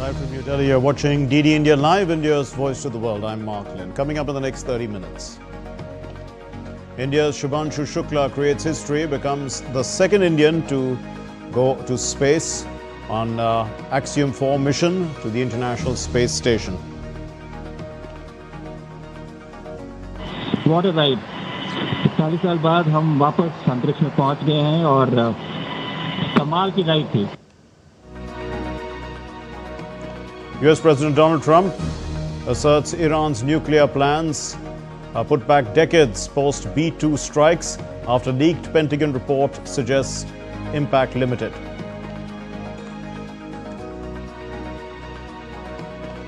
Live from New Delhi, you're watching DD India Live, India's voice to the world. I'm Mark Lynn. Coming up in the next 30 minutes. India's Shubhanshu Shukla creates history, becomes the second Indian to go to space on Axiom 4 mission to the International Space Station. What a ride! 40 साल बाद हम वापस अंतरिक्ष में पहुंच गए हैं और कमाल की राइड थी. US President Donald Trump asserts Iran's nuclear plans are put back decades post B-2 strikes after leaked Pentagon report suggests impact limited.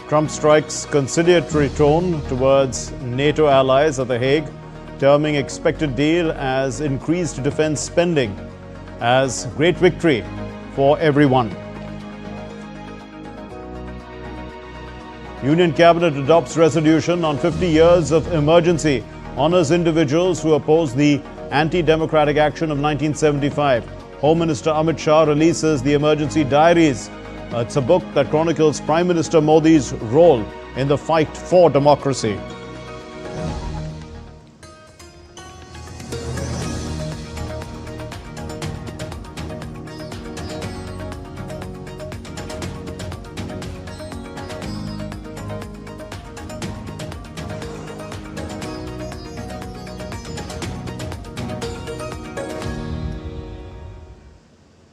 Trump strikes conciliatory tone towards NATO allies at The Hague, terming expected deal as increased defense spending as great victory for everyone. Union Cabinet adopts resolution on 50 years of emergency, honours individuals who opposed the anti-democratic action of 1975. Home Minister Amit Shah releases the emergency diaries. It's a book that chronicles Prime Minister Modi's role in the fight for democracy.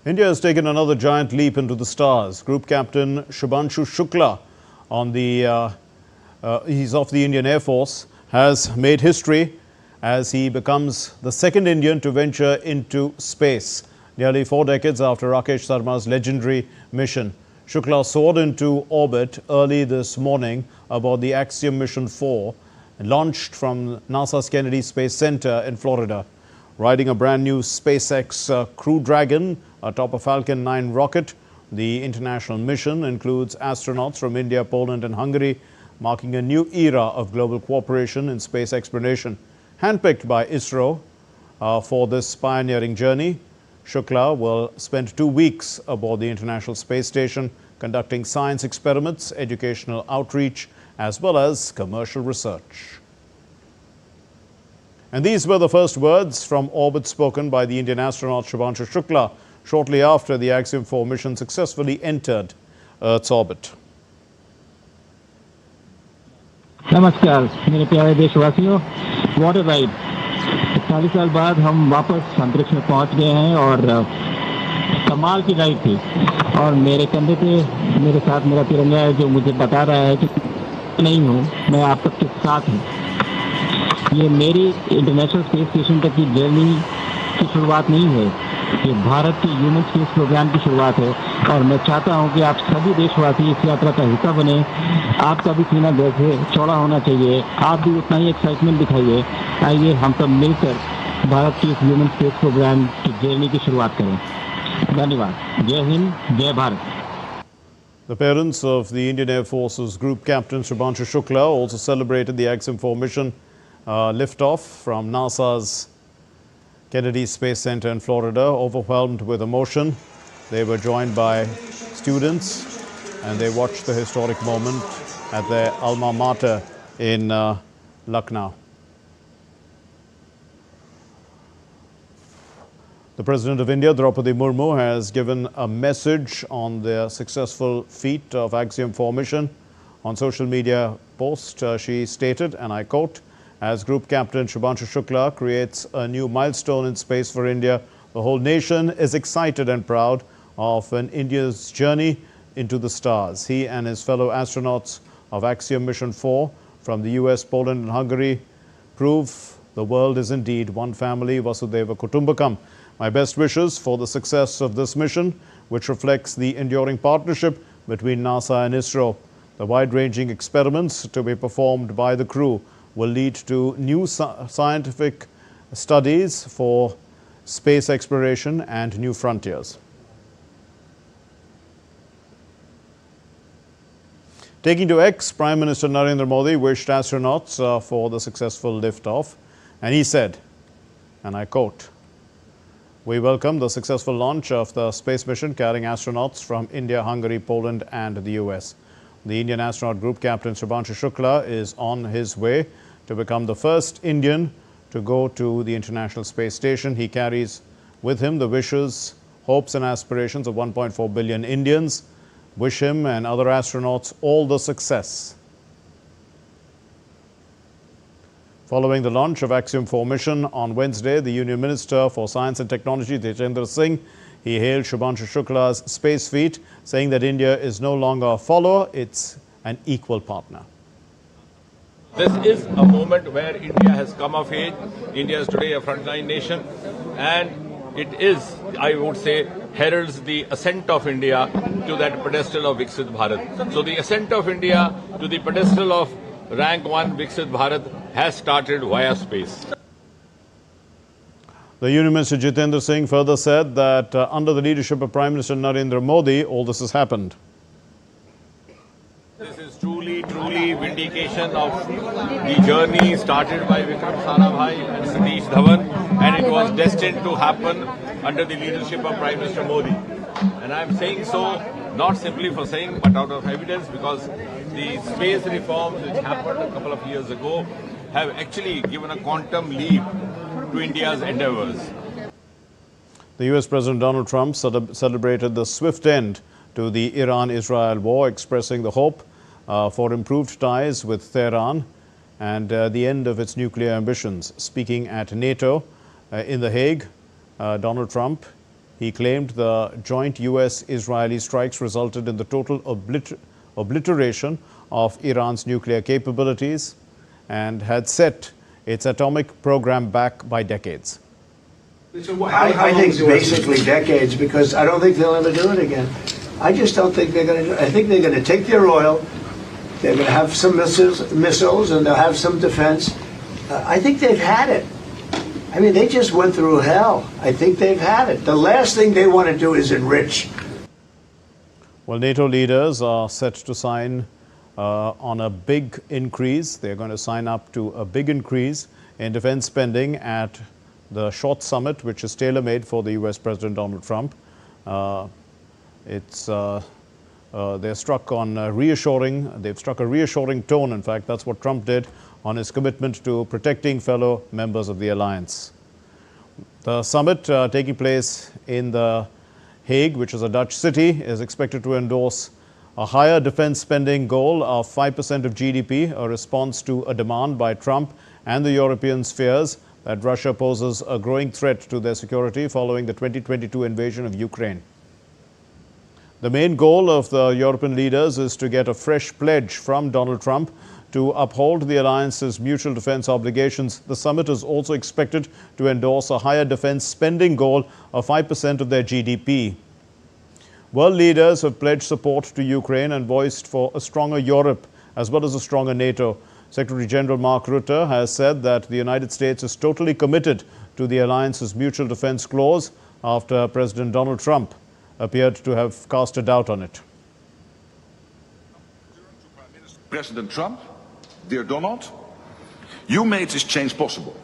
India has taken another giant leap into the stars. Group Captain Shubhanshu Shukla, he's of the Indian Air Force, has made history as he becomes the second Indian to venture into space, nearly 4 decades after Rakesh Sharma's legendary mission. Shukla soared into orbit early this morning aboard the Axiom Mission 4, launched from NASA's Kennedy Space Center in Florida. Riding a brand new SpaceX Crew Dragon atop a Falcon 9 rocket, the international mission includes astronauts from India, Poland and Hungary, marking a new era of global cooperation in space exploration. Handpicked by ISRO for this pioneering journey, Shukla will spend 2 weeks aboard the International Space Station, conducting science experiments, educational outreach, as well as commercial research. And these were the first words from orbit spoken by the Indian astronaut Shubhanshu Shukla shortly after the Axiom 4 mission successfully entered Earth's orbit. नमस्कार मेरे प्यारे देशवासियों. What a ride! 40 साल बाद हम वापस अंतरिक्ष में पहुंच गए हैं और कमाल की राइड थी. और मेरे कंधे पे मेरे साथ मेरा तिरंगा है जो मुझे बता रहा है कि नहीं हूँ, मैं आप सबके साथ हूँ. ये मेरी इंटरनेशनल स्पेस स्टेशन तक की जर्नी की शुरुआत नहीं है, ये भारत के ह्यूमन स्पेस प्रोग्राम की शुरुआत है. और मैं चाहता हूं कि आप सभी देशवासी इस यात्रा का हिस्सा बने. आपका भी सीना जैसे चौड़ा होना चाहिए, आप भी उतना ही एक्साइटमेंट दिखाइए. आइए हम सब मिलकर भारत के इस ह्यूमन स्पेस प्रोग्राम की जर्नी की शुरुआत करें. धन्यवाद. जय हिंद, जय Bharat. The parents of the Indian Air Force's Group Captain Shubhanshu Shukla also celebrated the Axiom 4 mission liftoff from NASA's Kennedy Space Center in Florida. Overwhelmed with emotion, they were joined by students and they watched the historic moment at their alma mater in Lucknow. The President of India, Draupadi Murmu, has given a message on the successful feat of Axiom 4 mission. On social media post, she stated, and I quote, "As Group Captain Shubhanshu Shukla creates a new milestone in space for India, the whole nation is excited and proud of India's journey into the stars." He and his fellow astronauts of Axiom Mission 4 from the US, Poland and Hungary prove the world is indeed one family, Vasudhaiva Kutumbakam. My best wishes for the success of this mission, which reflects the enduring partnership between NASA and ISRO. The wide-ranging experiments to be performed by the crew will lead to new scientific studies for space exploration and new frontiers. Taking to X, Prime Minister Narendra Modi wished astronauts for the successful liftoff, and he said, and I quote, We welcome the successful launch of the space mission carrying astronauts from India, Hungary, Poland and the US. The Indian astronaut group captain Shubhanshu Shukla is on his way to become the first Indian to go to the International Space Station. He carries with him the wishes, hopes and aspirations of 1.4 billion Indians. Wish him and other astronauts all the success. Following the launch of Axiom 4 mission on Wednesday, the Union Minister for Science and Technology, Jitendra Singh, he hailed Shubhanshu Shukla's space feat, saying that India is no longer a follower, it's an equal partner. This is a moment where India has come of age. India is today a frontline nation, and it is, I would say, heralds the ascent of India to that pedestal of Viksit Bharat. So the ascent of India to the pedestal of rank 1 Viksit Bharat has started via space. The Union Minister Jitendra Singh further said that under the leadership of Prime Minister Narendra Modi, all this has happened. This is truly vindication of the journey started by Vikram Sarabhai and Satish Dhawan, and it was destined to happen under the leadership of Prime Minister Modi. And I am saying so not simply for saying, but out of evidence, because the space reforms which happened a couple of years ago have actually given a quantum leap to India's endeavors. The US President Donald Trump celebrated the swift end to the Iran-Israel war, expressing the hope for improved ties with Tehran and the end of its nuclear ambitions. Speaking at NATO in The Hague, Donald Trump, he claimed the joint US-Israeli strikes resulted in the total obliteration of Iran's nuclear capabilities and had set its atomic program back by decades. I think basically decades, because I don't think they'll ever do it again. I just don't think they're going to do it. I think they're going to take their oil, they're going to have some missiles, and they'll have some defense. I think they've had it. I mean, they just went through hell. I think they've had it. The last thing they want to do is enrich. Well, NATO leaders are set to sign on a big increase. They're going to sign up to a big increase in defense spending at the short summit, which is tailor-made for the US President Donald Trump. They've struck a reassuring tone. In fact, that's what Trump did on his commitment to protecting fellow members of the alliance. The summit taking place in The Hague, which is a Dutch city, is expected to endorse a higher defense spending goal of 5% of GDP, a response to a demand by Trump and the Europeans' fears that Russia poses a growing threat to their security following the 2022 invasion of Ukraine. The main goal of the European leaders is to get a fresh pledge from Donald Trump to uphold the alliance's mutual defense obligations. The summit is also expected to endorse a higher defense spending goal of 5% of their GDP. World leaders have pledged support to Ukraine and voiced for a stronger Europe as well as a stronger NATO. Secretary General Mark Rutte has said that the United States is totally committed to the alliance's mutual defense clause after President Donald Trump appeared to have cast a doubt on it. President Trump, dear Donald, you made this change possible.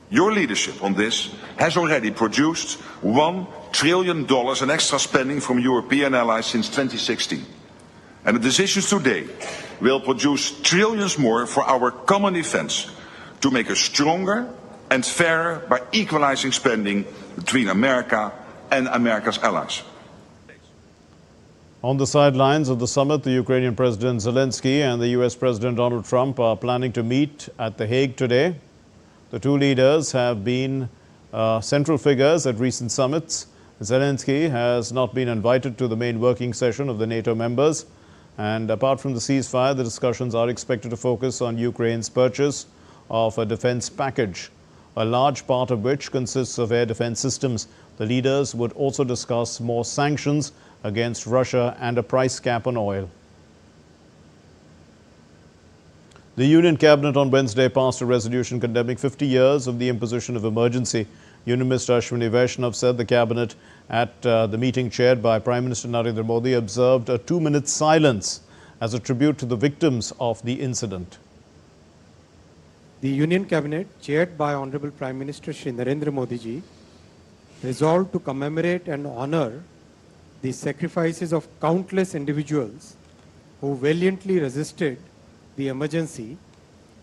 Your leadership on this has already produced $1 trillion in extra spending from European allies since 2016. And the decisions today will produce trillions more for our common defense to make us stronger and fairer by equalizing spending between America and America's allies. On the sidelines of the summit, the Ukrainian President Zelensky and the US President Donald Trump are planning to meet at The Hague today. The two leaders have been central figures at recent summits. Zelensky has not been invited to the main working session of the NATO members. And apart from the ceasefire, the discussions are expected to focus on Ukraine's purchase of a defense package, a large part of which consists of air defense systems. The leaders would also discuss more sanctions against Russia and a price cap on oil. The Union Cabinet on Wednesday passed a resolution condemning 50 years of the imposition of emergency. Union Minister Ashwini Vaishnav said the Cabinet at the meeting chaired by Prime Minister Narendra Modi observed a 2-minute silence as a tribute to the victims of the incident. The Union Cabinet, chaired by Honorable Prime Minister Shri Narendra Modi ji, resolved to commemorate and honor the sacrifices of countless individuals who valiantly resisted the emergency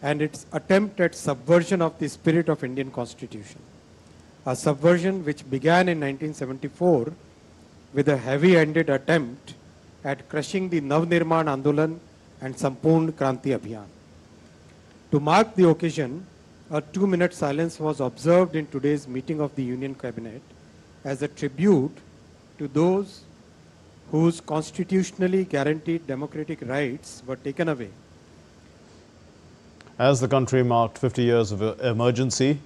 and its attempt at subversion of the spirit of Indian Constitution. A subversion which began in 1974 with a heavy-handed attempt at crushing the Navnirman Andolan and Sampoorn Kranti Abhiyan. To mark the occasion, a 2-minute silence was observed in today's meeting of the Union Cabinet as a tribute to those whose constitutionally guaranteed democratic rights were taken away. As the country marked 50 years of emergency,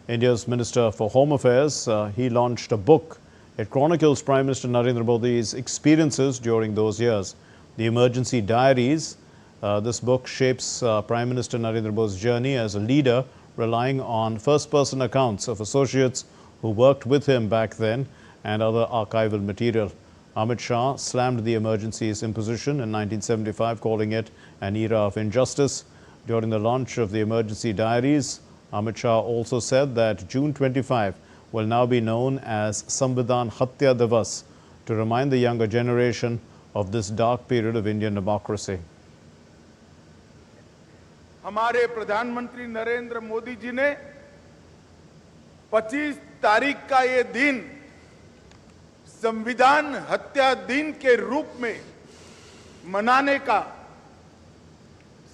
India's Minister for Home Affairs, he launched a book. It chronicles Prime Minister Narendra Modi's experiences during those years. The Emergency Diaries, this book shapes Prime Minister Narendra Modi's journey as a leader, relying on first-person accounts of associates who worked with him back then and other archival material. Amit Shah slammed the emergency's imposition in 1975, calling it an era of injustice. During the launch of the Emergency Diaries, Amit Shah also said that June 25 will now be known as Samvidhan Hatya Divas to remind the younger generation of this dark period of Indian democracy. हमारे प्रधानमंत्री नरेंद्र मोदी जी ने 25 तारीख का ये दिन संविधान हत्या दिन के रूप में मनाने का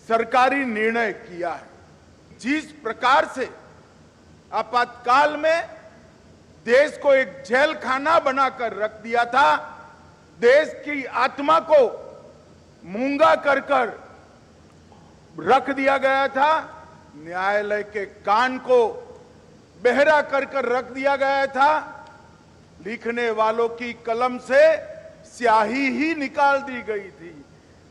सरकारी निर्णय किया है। जिस प्रकार से आपातकाल में देश को एक जेल खाना बनाकर रख दिया था, देश की आत्मा को मूंगा कर रख दिया गया था, न्यायालय के कान को बहरा कर रख दिया गया था, लिखने वालों की कलम से स्याही ही निकाल दी गई थी।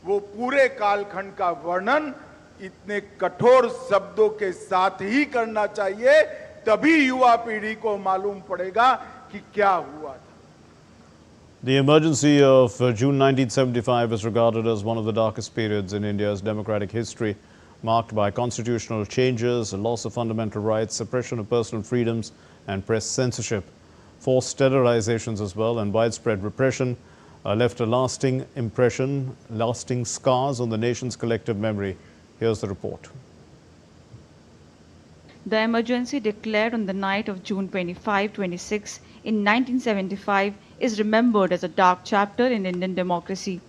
वो पूरे कालखंड का वर्णन इतने कठोर शब्दों के साथ ही करना चाहिए, तभी युवा पीढ़ी को मालूम पड़ेगा कि क्या हुआ था। The emergency of June 1975 is regarded as one of the darkest periods in India's democratic history, marked by constitutional changes, a loss of fundamental rights, suppression of personal freedoms and press censorship. Forced sterilizations as well and widespread repression left a lasting impression, lasting scars on the nation's collective memory. Here's the report. The emergency declared on the night of June 25-26 in 1975 is remembered as a dark chapter in Indian democracy.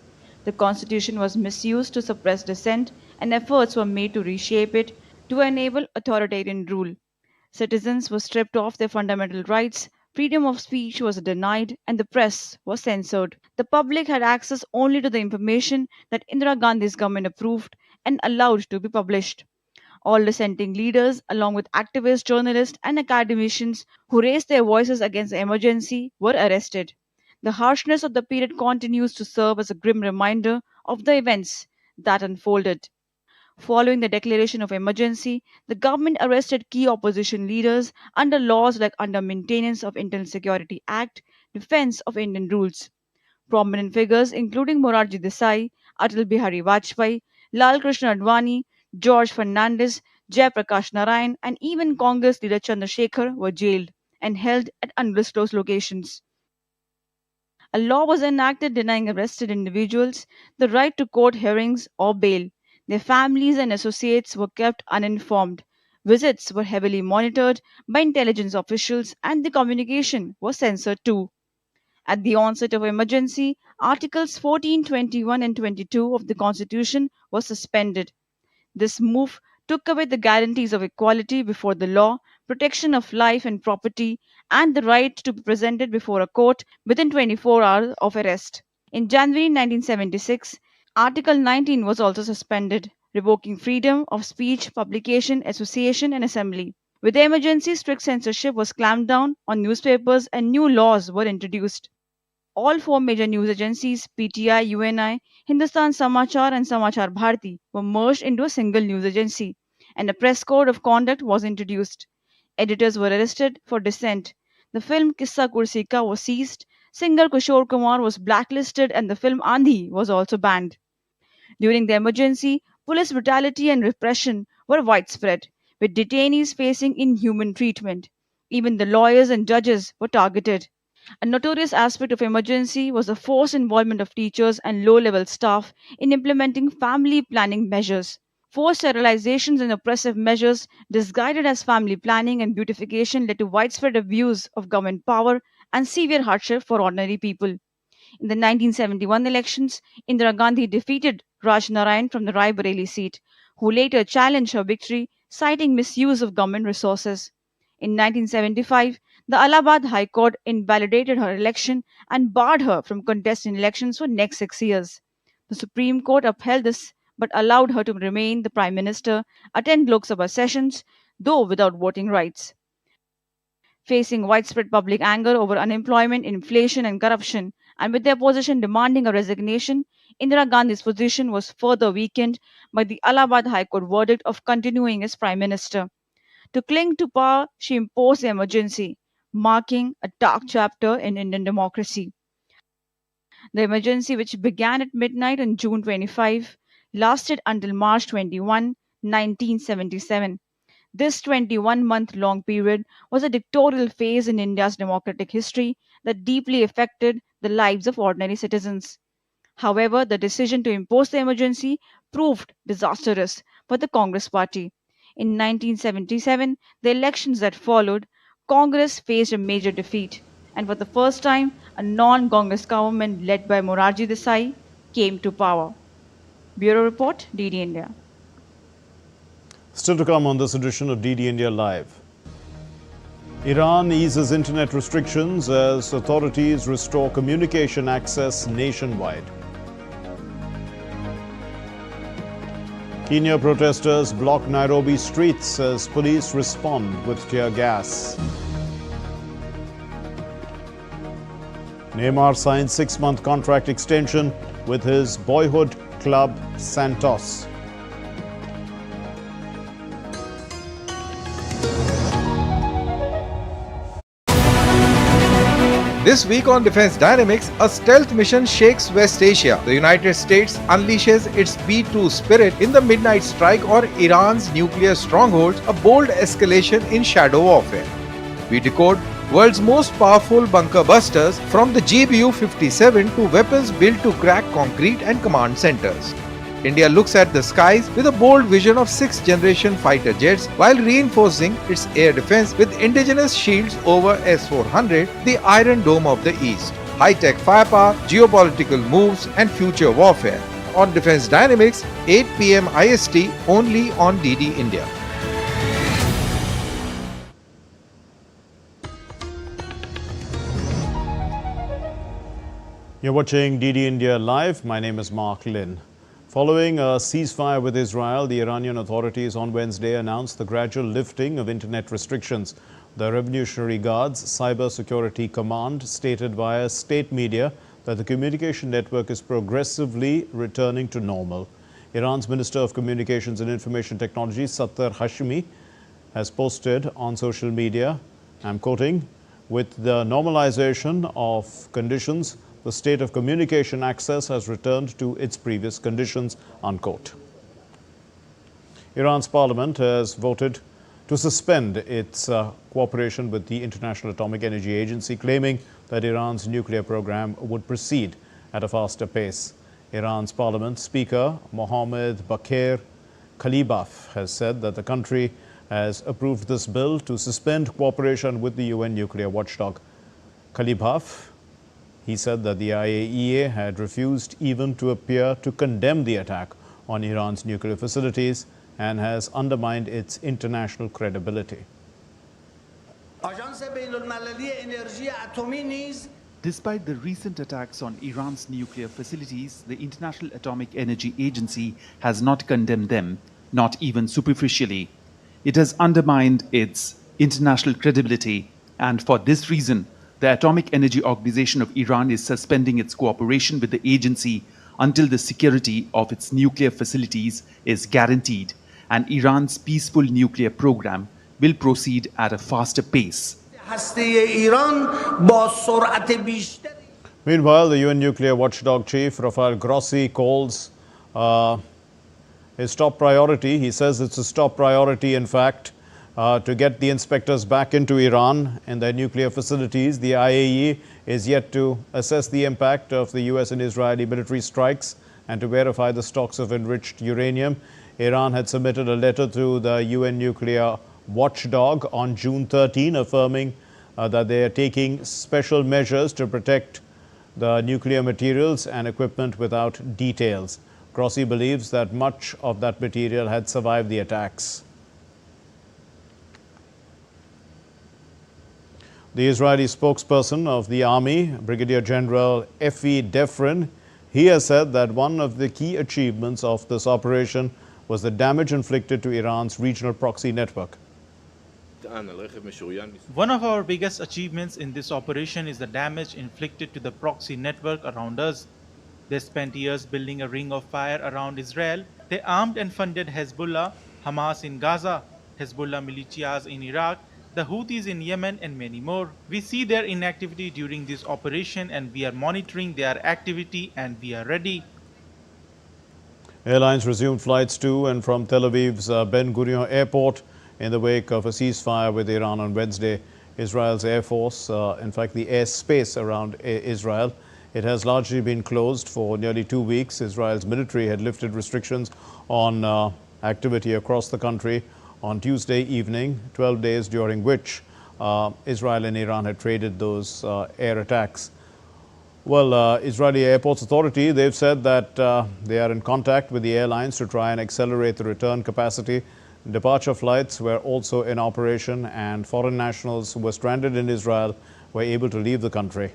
The constitution was misused to suppress dissent and efforts were made to reshape it to enable authoritarian rule. Citizens were stripped of their fundamental rights, freedom of speech was denied and the press was censored. The public had access only to the information that Indira Gandhi's government approved and allowed to be published. All dissenting leaders, along with activists, journalists, and academicians who raised their voices against the emergency, were arrested. The harshness of the period continues to serve as a grim reminder of the events that unfolded. Following the declaration of emergency, the government arrested key opposition leaders under laws like under Maintenance of Internal Security Act, Defense of Indian Rules. Prominent figures including Morarji Desai, Atal Bihari Vajpayee, Lal Krishna Advani, George Fernandez, Jayaprakash Narayan, and even Congress leader Chandrasekhar were jailed and held at undisclosed locations. A law was enacted denying arrested individuals the right to court hearings or bail. Their families and associates were kept uninformed. Visits were heavily monitored by intelligence officials and the communication was censored too. At the onset of emergency, Articles 14, 21 and 22 of the Constitution were suspended. This move took away the guarantees of equality before the law, protection of life and property, and the right to be presented before a court within 24 hours of arrest. In January 1976, Article 19 was also suspended, revoking freedom of speech, publication, association, and assembly. With the emergency, strict censorship was clamped down on newspapers and new laws were introduced. All four major news agencies, PTI, UNI, Hindustan Samachar and Samachar Bharati, were merged into a single news agency, and a press code of conduct was introduced. Editors were arrested for dissent. The film Kissa Kursi Ka was seized, singer Kishore Kumar was blacklisted, and the film Andhi was also banned. During the emergency, police brutality and repression were widespread, with detainees facing inhuman treatment. Even the lawyers and judges were targeted. A notorious aspect of emergency was the forced involvement of teachers and low level staff in implementing family planning measures. Forced sterilizations and oppressive measures, disguised as family planning and beautification, led to widespread abuse of government power and severe hardship for ordinary people. In the 1971 elections, Indira Gandhi defeated Raj Narayan from the Raebareli seat, who later challenged her victory, citing misuse of government resources. In 1975, the Allahabad High Court invalidated her election and barred her from contesting elections for next 6 years. The Supreme Court upheld this but allowed her to remain the Prime Minister, attend Lok Sabha sessions, though without voting rights. Facing widespread public anger over unemployment, inflation, and corruption, and with the opposition demanding a resignation, Indira Gandhi's position was further weakened by the Allahabad High Court verdict of continuing as Prime Minister. To cling to power, she imposed the emergency, marking a dark chapter in Indian democracy. The emergency, which began at midnight on June 25, lasted until March 21, 1977. This 21-month-long period was a dictatorial phase in India's democratic history that deeply affected the lives of ordinary citizens. However, the decision to impose the emergency proved disastrous for the Congress party. In 1977, the elections that followed, Congress faced a major defeat, and for the first time, a non-Congress government led by Morarji Desai came to power. Bureau Report, DD India. Still to come on this edition of DD India Live. Iran eases internet restrictions as authorities restore communication access nationwide. Kenya protesters block Nairobi streets as police respond with tear gas. Neymar signs 6-month contract extension with his boyhood club Santos. This week on Defense Dynamics, a stealth mission shakes West Asia. The United States unleashes its B-2 spirit in the Midnight Strike or Iran's nuclear strongholds, a bold escalation in shadow warfare. We decode world's most powerful bunker busters from the GBU-57 to weapons built to crack concrete and command centers. India looks at the skies with a bold vision of 6th-generation fighter jets while reinforcing its air defense with indigenous shields over S-400, the Iron Dome of the East. High-tech firepower, geopolitical moves and future warfare. On Defense Dynamics, 8 p.m. IST, only on DD India. You're watching DD India Live. My name is Mark Lin. Following a ceasefire with Israel, the Iranian authorities on Wednesday announced the gradual lifting of internet restrictions. The Revolutionary Guard's Cyber Security Command stated via state media that the communication network is progressively returning to normal. Iran's Minister of Communications and Information Technology, Sattar Hashmi, has posted on social media, I'm quoting, "With the normalization of conditions, the state of communication access has returned to its previous conditions," unquote. Iran's parliament has voted to suspend its cooperation with the International Atomic Energy Agency, claiming that Iran's nuclear program would proceed at a faster pace. Iran's parliament speaker, Mohammad Bakir Khalibaf, has said that the country has approved this bill to suspend cooperation with the UN nuclear watchdog. Khalibaf, he said that the IAEA had refused even to appear to condemn the attack on Iran's nuclear facilities and has undermined its international credibility. Despite the recent attacks on Iran's nuclear facilities, the International Atomic Energy Agency has not condemned them, not even superficially. It has undermined its international credibility, and for this reason, the Atomic Energy Organization of Iran is suspending its cooperation with the agency until the security of its nuclear facilities is guaranteed and Iran's peaceful nuclear program will proceed at a faster pace. Meanwhile, the UN nuclear watchdog chief, Rafael Grossi, calls his top priority. He says it's his top priority, in fact, to get the inspectors back into Iran and their nuclear facilities. The IAEA is yet to assess the impact of the US and Israeli military strikes and to verify the stocks of enriched uranium. Iran had submitted a letter to the UN nuclear watchdog on June 13, affirming that they are taking special measures to protect the nuclear materials and equipment without details. Grossi believes that much of that material had survived the attacks. The Israeli spokesperson of the army, Brigadier General Efi Defrin, he has said that one of the key achievements of this operation was the damage inflicted to Iran's regional proxy network. One of our biggest achievements in this operation is the damage inflicted to the proxy network around us. They spent years building a ring of fire around Israel. They armed and funded Hezbollah, Hamas in Gaza, Hezbollah militias in Iraq, the Houthis in Yemen, and many more. We see their inactivity during this operation and we are monitoring their activity and we are ready. Airlines resumed flights to and from Tel Aviv's Ben Gurion Airport in the wake of a ceasefire with Iran on Wednesday. Israel's Air Force, in fact the airspace around Israel, it has largely been closed for nearly 2 weeks. Israel's military had lifted restrictions on activity across the country on Tuesday evening, 12 days during which Israel and Iran had traded those air attacks. Well, Israeli Airports Authority, they've said that they are in contact with the airlines to try and accelerate the return capacity. Departure flights were also in operation and foreign nationals who were stranded in Israel were able to leave the country.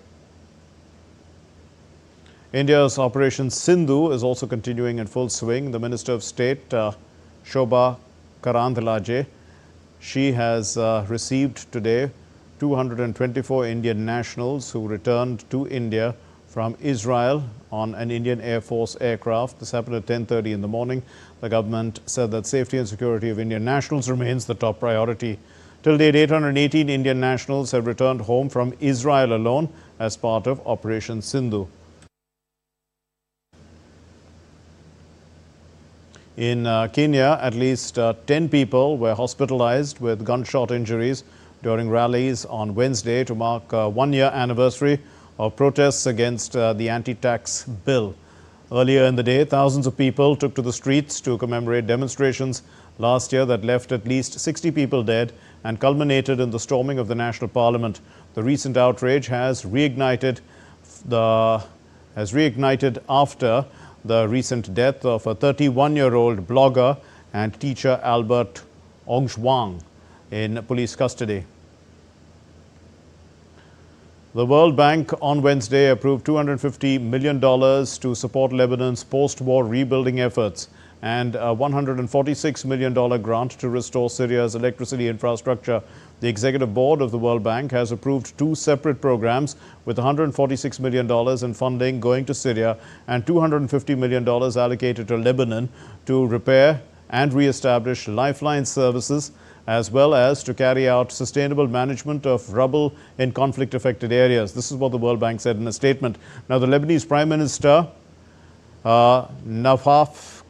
India's Operation Sindhu is also continuing in full swing. The Minister of State, Shobha Karandlaje, she has received today 224 Indian nationals who returned to India from Israel on an Indian Air Force aircraft. This happened at 10:30 in the morning. The government said that safety and security of Indian nationals remains the top priority. Till date, 818 Indian nationals have returned home from Israel alone as part of Operation Sindhu. In Kenya, at least 10 people were hospitalized with gunshot injuries during rallies on Wednesday to mark a one-year anniversary of protests against the anti-tax bill. Earlier in the day, thousands of people took to the streets to commemorate demonstrations last year that left at least 60 people dead and culminated in the storming of the National Parliament. The recent outrage has reignited after the recent death of a 31-year-old blogger and teacher Albert Ojwang in police custody. The World Bank on Wednesday approved $250 million to support Lebanon's post-war rebuilding efforts and a $146 million grant to restore Syria's electricity infrastructure. The Executive Board of the World Bank has approved two separate programs with $146 million in funding going to Syria and $250 million allocated to Lebanon to repair and re-establish lifeline services, as well as to carry out sustainable management of rubble in conflict-affected areas. This is what the World Bank said in a statement. Now, the Lebanese Prime Minister, Nawaf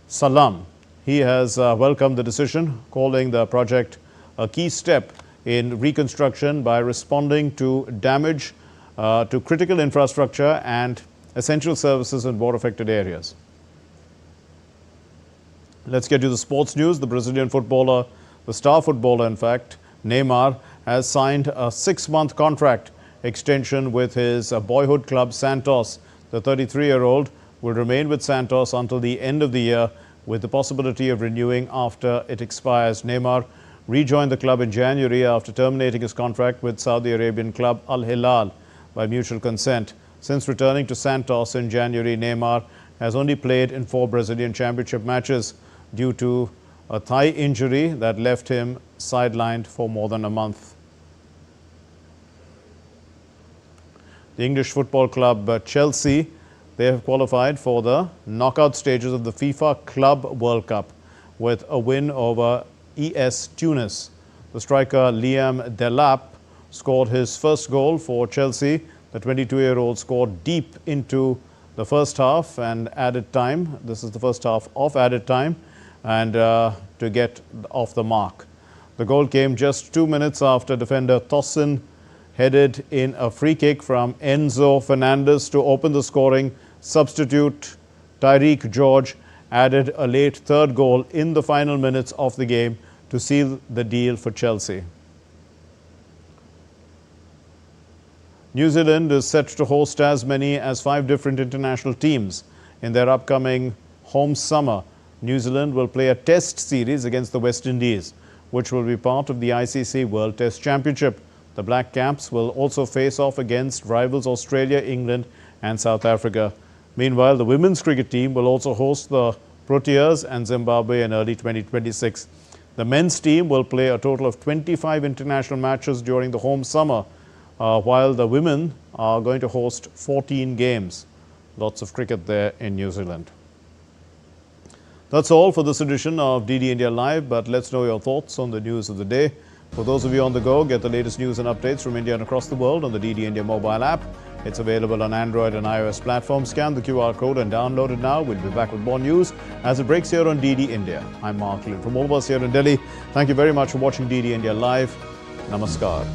Salam, he has welcomed the decision, calling the project a key step in reconstruction by responding to damage to critical infrastructure and essential services in war-affected areas. Let's get to the sports news. The Brazilian footballer, the star footballer in fact, Neymar, has signed a 6-month contract extension with his boyhood club Santos. The 33-year-old will remain with Santos until the end of the year with the possibility of renewing after it expires. Neymar rejoined the club in January after terminating his contract with Saudi Arabian club Al Hilal by mutual consent. Since returning to Santos in January, Neymar has only played in 4 Brazilian championship matches due to a thigh injury that left him sidelined for more than a month. The English football club Chelsea, they have qualified for the knockout stages of the FIFA Club World Cup with a win over ES Tunis. The striker Liam Delap scored his first goal for Chelsea. The 22-year-old scored deep into the first half and added time. This is the first half of added time and to get off the mark. The goal came just 2 minutes after defender Tosin headed in a free kick from Enzo Fernandez to open the scoring. Substitute Tyreek George added a late third goal in the final minutes of the game to seal the deal for Chelsea. New Zealand is set to host as many as 5 different international teams in their upcoming home summer. New Zealand will play a test series against the West Indies, which will be part of the ICC World Test Championship. The Black Caps will also face off against rivals Australia, England and South Africa. Meanwhile, the women's cricket team will also host the Proteas and Zimbabwe in early 2026. The men's team will play a total of 25 international matches during the home summer, while the women are going to host 14 games. Lots of cricket there in New Zealand. That's all for this edition of DD India Live, but let's know your thoughts on the news of the day. For those of you on the go, get the latest news and updates from India and across the world on the DD India mobile app. It's available on Android and iOS platforms. Scan the QR code and download it now. We'll be back with more news as it breaks here on DD India. I'm Mark Lynn. From all of us here in Delhi, thank you very much for watching DD India Live. Namaskar.